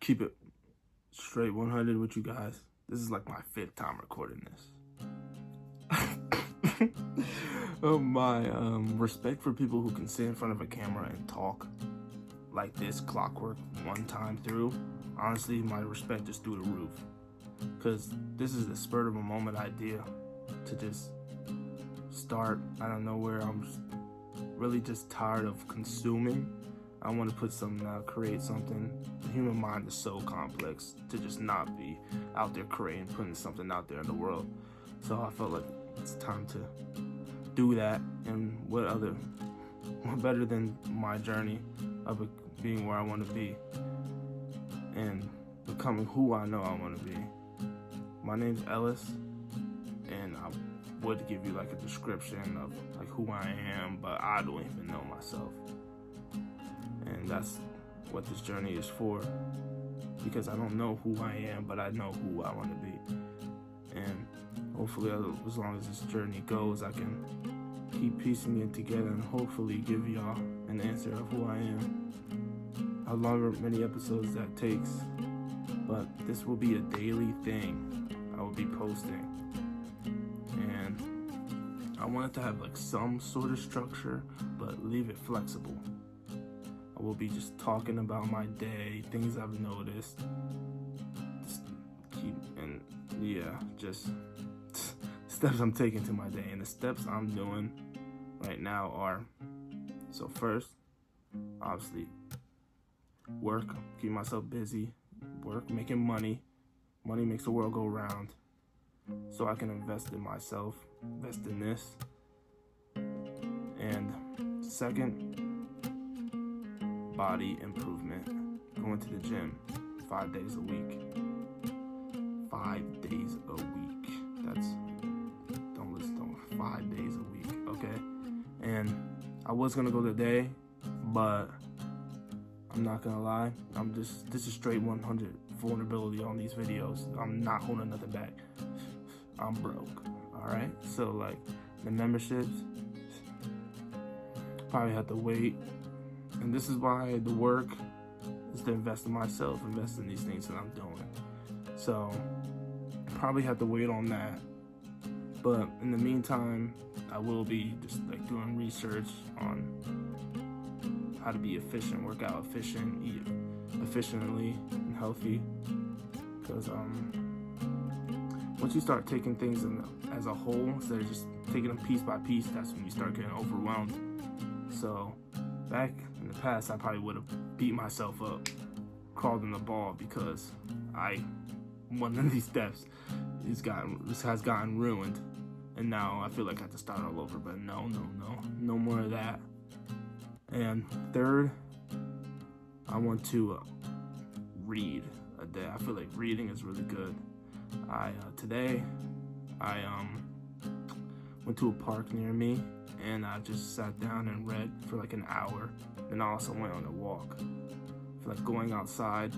keep it straight 100 with you guys. This is like my 5th time recording this. My respect for people who can sit in front of a camera and talk like this clockwork one time through, honestly, my respect is through the roof. Because this is the spur of a moment idea to just start out of nowhere. I'm really just tired of consuming. I want to put something out, create something. The human mind is so complex to just not be out there creating, putting something out there in the world. So I felt like it's time to do that. And what better than my journey of being where I want to be and becoming who I know I want to be. My name's Ellis, and I would give you like a description of like who I am, but I don't even know myself. And that's what this journey is for, because I don't know who I am, but I know who I want to be. And hopefully, as long as this journey goes, I can keep piecing it together and hopefully give y'all an answer of who I am. However many episodes that takes, but this will be a daily thing I will be posting. And I want it to have like some sort of structure, but leave it flexible. I will be just talking about my day, things I've noticed, just steps I'm taking to my day. And the steps I'm doing right now are, so first, obviously, work, keep myself busy, work, making money. Money makes the world go round. So I can invest in myself, invest in this. And second, body improvement. Going to the gym 5 days a week. 5 days a week. That's, don't listen to me, 5 days a week, okay? And I was gonna go today, but I'm not gonna lie, this is straight 100 vulnerability on these videos. I'm not holding nothing back. I'm broke, all right? So like the memberships, probably have to wait. And this is why the work is to invest in myself, invest in these things that I'm doing. So probably have to wait on that. But in the meantime, I will be just like doing research on how to be efficient, work out efficient, eat efficiently and healthy. Because once you start taking things as a whole, instead of just taking them piece by piece, that's when you start getting overwhelmed. So back in the past, I probably would have beat myself up, crawled in the ball, because one of these steps has gotten ruined. And now I feel like I have to start all over, but no more of that. And third, I want to read a day. I feel like reading is really good. Today I went to a park near me, and I just sat down and read for like an hour. Then I also went on a walk. I feel like going outside,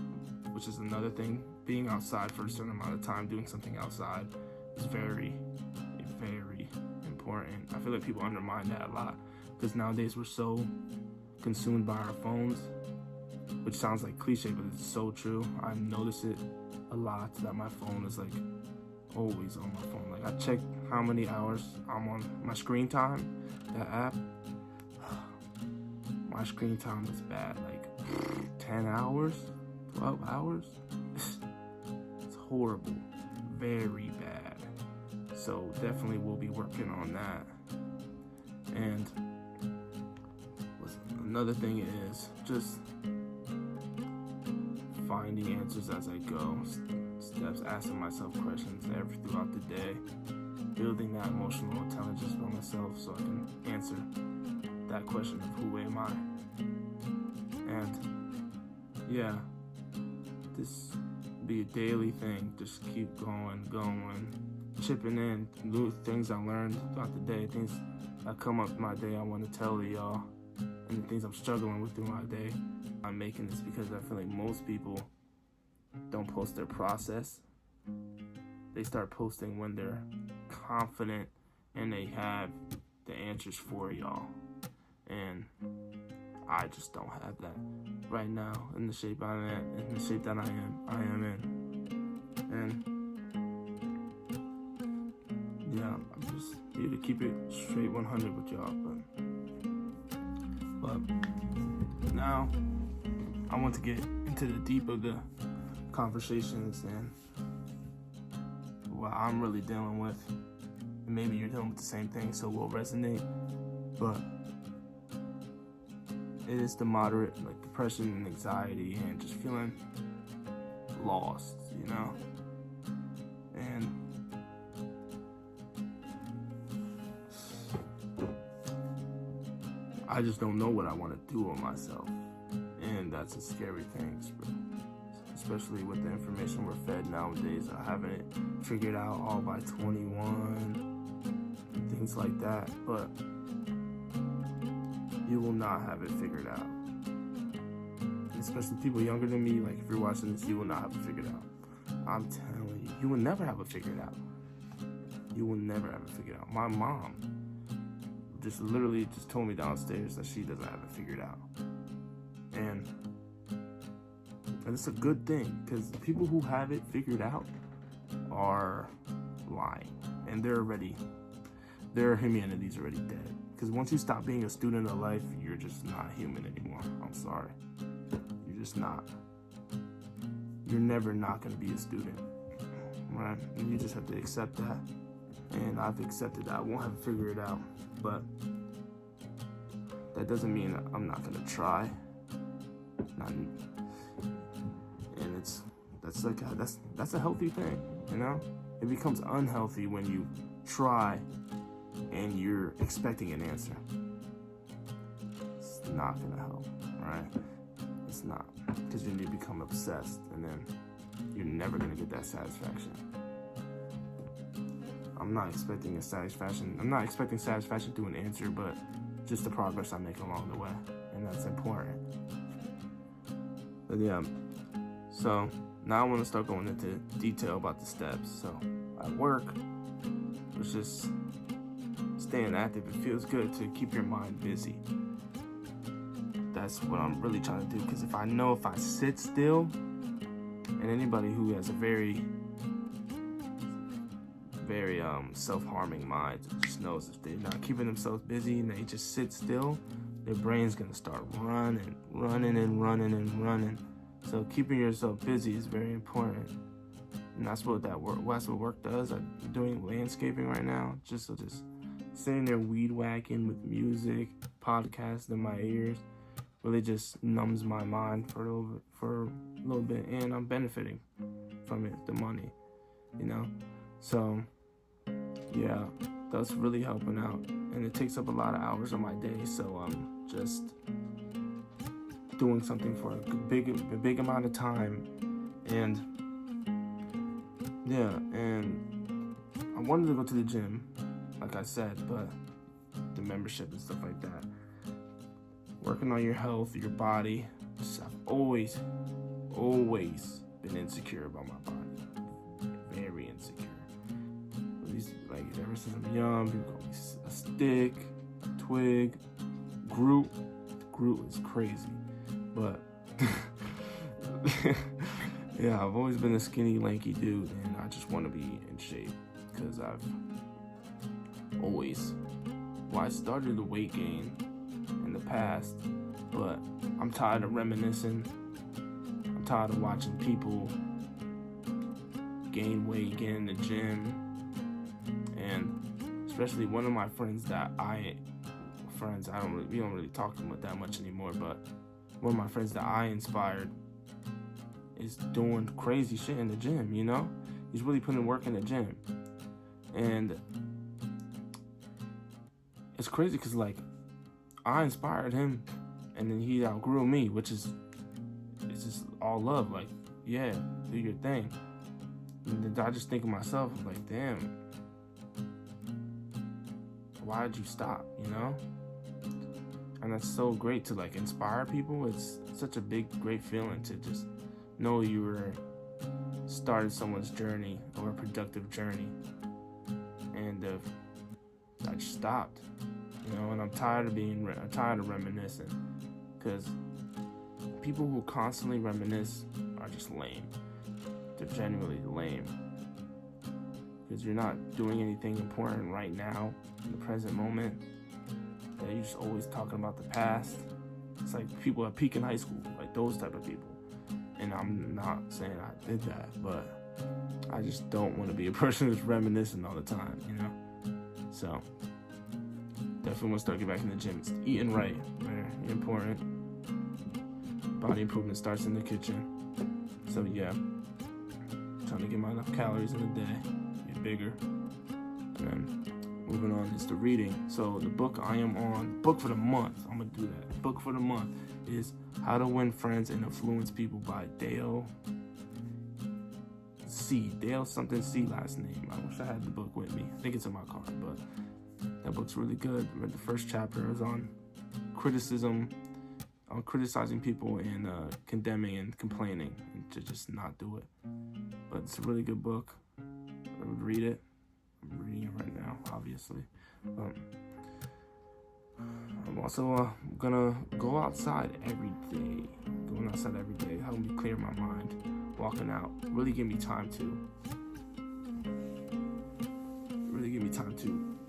which is another thing, being outside for a certain amount of time, doing something outside is very, very important. I feel like people undermine that a lot, because nowadays we're so consumed by our phones, which sounds like cliche, but it's so true. I notice it a lot that my phone is like always on my phone. Like I check how many hours I'm on my screen time, that app. My screen time is bad, like 10 hours, 12 hours. It's horrible, very bad. So definitely we'll be working on that. And another thing is just finding answers as I go, steps, asking myself questions throughout the day, building that emotional intelligence by myself so I can answer that question of who am I. And yeah, this will be a daily thing. Just keep going, chipping in, new things I learned throughout the day, things that come up in my day I want to tell y'all, and the things I'm struggling with through my day. I'm making this because I feel like most people don't post their process. They start posting when they're confident and they have the answers for y'all. And I just don't have that right now in the shape I am, in the shape that I am in. And yeah, I'm just here to keep it straight 100 with y'all. But now I want to get into the deep of the conversations and what I'm really dealing with. And maybe you're dealing with the same thing, so we'll resonate. But it is the moderate, like, depression and anxiety and just feeling lost, you know? And I just don't know what I want to do with myself. And that's a scary thing, especially with the information we're fed nowadays. I haven't it figured out all by 21 and things like that, but you will not have it figured out. Especially people younger than me, like, if you're watching this, you will not have it figured out. I'm telling you, you will never have it figured out. You will never have it figured out. My mom just literally just told me downstairs that she doesn't have it figured out. And it's a good thing, because the people who have it figured out are lying. And their humanity's already dead. Because once you stop being a student of life, you're just not human anymore. I'm sorry. You're just not. You're never not going to be a student. Right? And you just have to accept that. And I've accepted that. I won't have to figure it out. But that doesn't mean I'm not going to try. And that's a healthy thing, you know? It becomes unhealthy when you try and you're expecting an answer. It's not gonna help, right? It's not, because you need to become obsessed, and then you're never gonna get that satisfaction. I'm not expecting satisfaction through an answer, but just the progress I make along the way, and that's important. But yeah, so now I want to start going into detail about the steps. So at work, it's just staying active. It feels good to keep your mind busy. That's what I'm really trying to do, because if I sit still, and anybody who has a very self-harming mind just knows if they're not keeping themselves busy and they just sit still, their brain's gonna start running. So keeping yourself busy is very important, and that's what work does. I'm doing landscaping right now, just sitting there weed whacking with music, podcasts in my ears, really just numbs my mind for a little bit, and I'm benefiting from it, the money, you know. So yeah, that's really helping out, and it takes up a lot of hours of my day. So I'm just doing something for a big amount of time, and yeah, and I wanted to go to the gym, like I said, but the membership and stuff like that, working on your health, your body. I've always been insecure about my body, very insecure. Like, ever since I'm young, people call me a stick, a twig, Groot. Groot is crazy, but yeah, I've always been a skinny, lanky dude, and I just want to be in shape, because I started the weight gain in the past, but I'm tired of reminiscing. I'm tired of watching people gain weight, get in the gym, and especially one of my friends we don't really talk to them that much anymore, but one of my friends that I inspired is doing crazy shit in the gym, you know? He's really putting work in the gym. And it's crazy because, like, I inspired him, and then he outgrew me, it's just all love. Like, yeah, do your thing. And then I just think of myself, like, damn, why did you stop, you know? And that's so great to, like, inspire people. It's such a great feeling to just know you were started someone's journey, or a productive journey, and I just stopped, you know. And I'm tired of reminiscing. because people who constantly reminisce are just lame. They're genuinely lame, because you're not doing anything important right now in the present moment. And you're just always talking about the past. It's like people at peak in high school, like those type of people. And I'm not saying I did that, but I just don't want to be a person who's reminiscing all the time, you know? So, definitely want to start getting back in the gym. It's eating right, very important. Body improvement starts in the kitchen. So, yeah, trying to get my enough calories in a day, get bigger. And then moving on is the reading. So, the book I am on, book for the month, I'm going to do that. The book for the month is How to Win Friends and Influence People by Dale C. Dale something C last name. I wish I had the book with me. I think it's in my car, but that book's really good. I read the first chapter. It was on criticism, on criticizing people and condemning and complaining, and to just not do it. But it's a really good book. I would read it. I'm reading it right now, obviously. I'm also gonna go outside every day. Going outside every day, helping me clear my mind. Walking out, really give me time to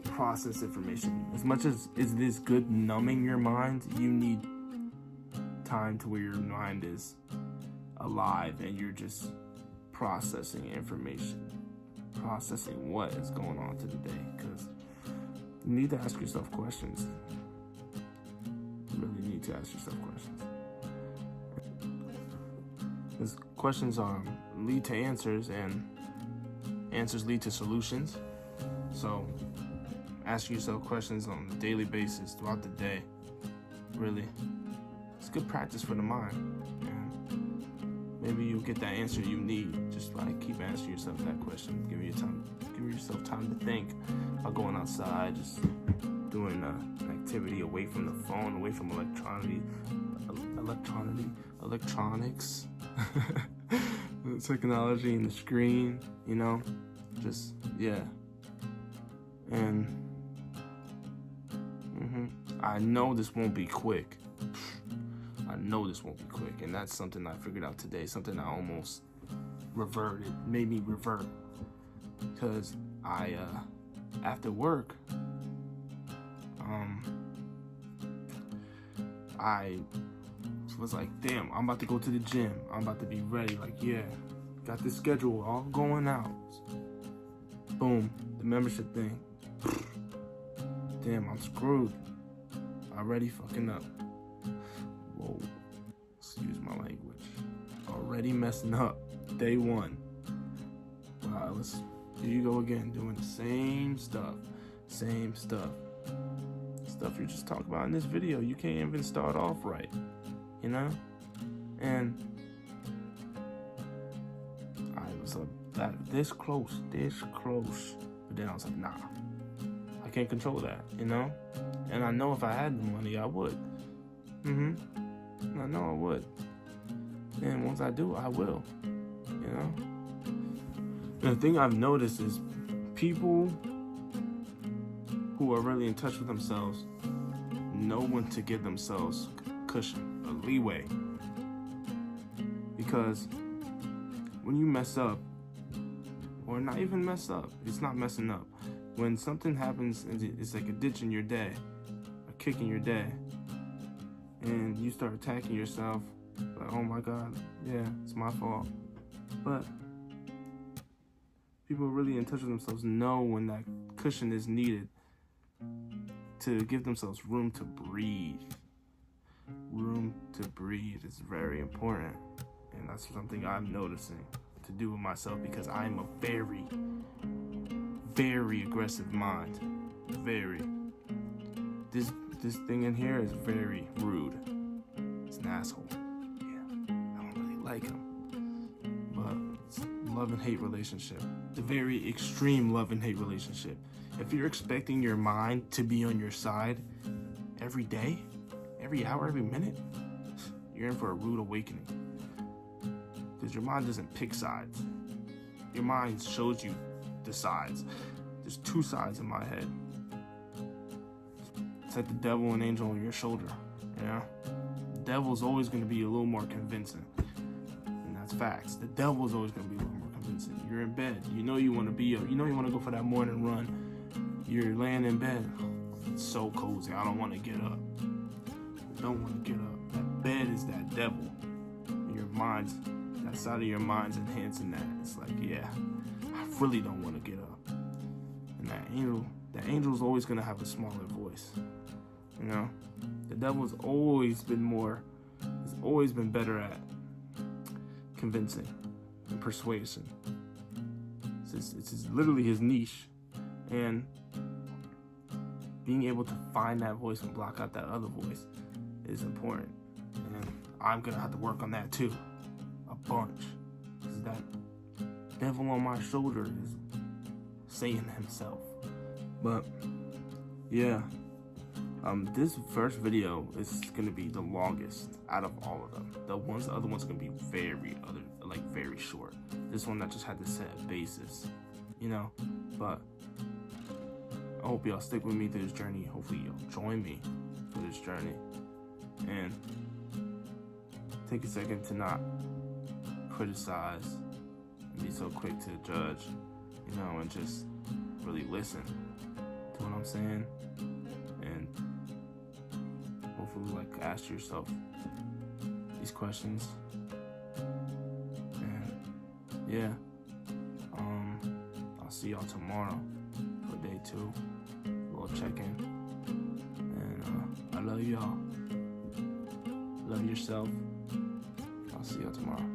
process information. As much as it is good numbing your mind, you need time to where your mind is alive and you're just processing information, processing what is going on to the day, because you need to ask yourself questions. You really need to ask yourself questions. Because questions lead to answers, and answers lead to solutions. So ask yourself questions on a daily basis throughout the day. Really, it's good practice for the mind. And maybe you'll get that answer you need just by keep asking yourself that question. Give yourself time to think about going outside, just doing an activity away from the phone, away from electronics, the technology and the screen, you know, just, yeah. And I know this won't be quick. And that's something I figured out today, something I almost made me revert. Because I, after work, I was like, damn, I'm about to go to the gym. I'm about to be ready. Like, yeah, got this schedule all going out. Boom, the membership thing. Damn, I'm screwed. Already fucking up. Whoa, excuse my language. Already messing up. Day one. Wow, here you go again, doing the same stuff. Stuff you just talk about in this video. You can't even start off right, you know? And I was this close. But then I was like, nah, I can't control that, you know? And I know if I had the money, I would. I know I would. And once I do, I will, you know? And the thing I've noticed is people who are really in touch with themselves know when to give themselves cushion, a leeway. Because when you mess up, or not even mess up, it's not messing up. When something happens, it's like a ditch in your day, a kick in your day, and you start attacking yourself, like, oh my God, yeah, it's my fault. But people really in touch with themselves know when that cushion is needed to give themselves room to breathe. Room to breathe is very important. And that's something I'm noticing to do with myself, because I'm a very, very aggressive mind. Very. This thing in here is very rude. It's an asshole. Yeah, I don't really like him. But it's a love and hate relationship. It's a very extreme love and hate relationship. If you're expecting your mind to be on your side every day, every hour, every minute, you're in for a rude awakening. Because your mind doesn't pick sides. Your mind shows you the sides. There's two sides in my head. It's like the devil and angel on your shoulder, you know? The devil's always going to be a little more convincing. And that's facts. The devil's always going to be a little more convincing. You're in bed. You know you want to be up. You know you want to go for that morning run. You're laying in bed. It's so cozy. I don't want to get up. I don't want to get up. That bed is that devil. Your mind's, that side of your mind's enhancing that. It's like, yeah, I really don't want to get up. And that angel's always going to have a smaller voice. You know? The devil's always been better at convincing and persuasion. It's literally his niche. And being able to find that voice and block out that other voice is important. And I'm going to have to work on that too. A bunch. Because that devil on my shoulder is Satan himself. But, yeah. This first video is gonna be the longest out of all of them. The other ones are gonna be very short. This one that just had to set a basis, you know. But I hope y'all stick with me through this journey. Hopefully y'all join me for this journey, and take a second to not criticize and be so quick to judge, you know, and just really listen to what I'm saying. And hopefully, ask yourself these questions. And yeah, I'll see y'all tomorrow for day 2. A little check-in. And I love y'all. Love yourself. I'll see y'all tomorrow.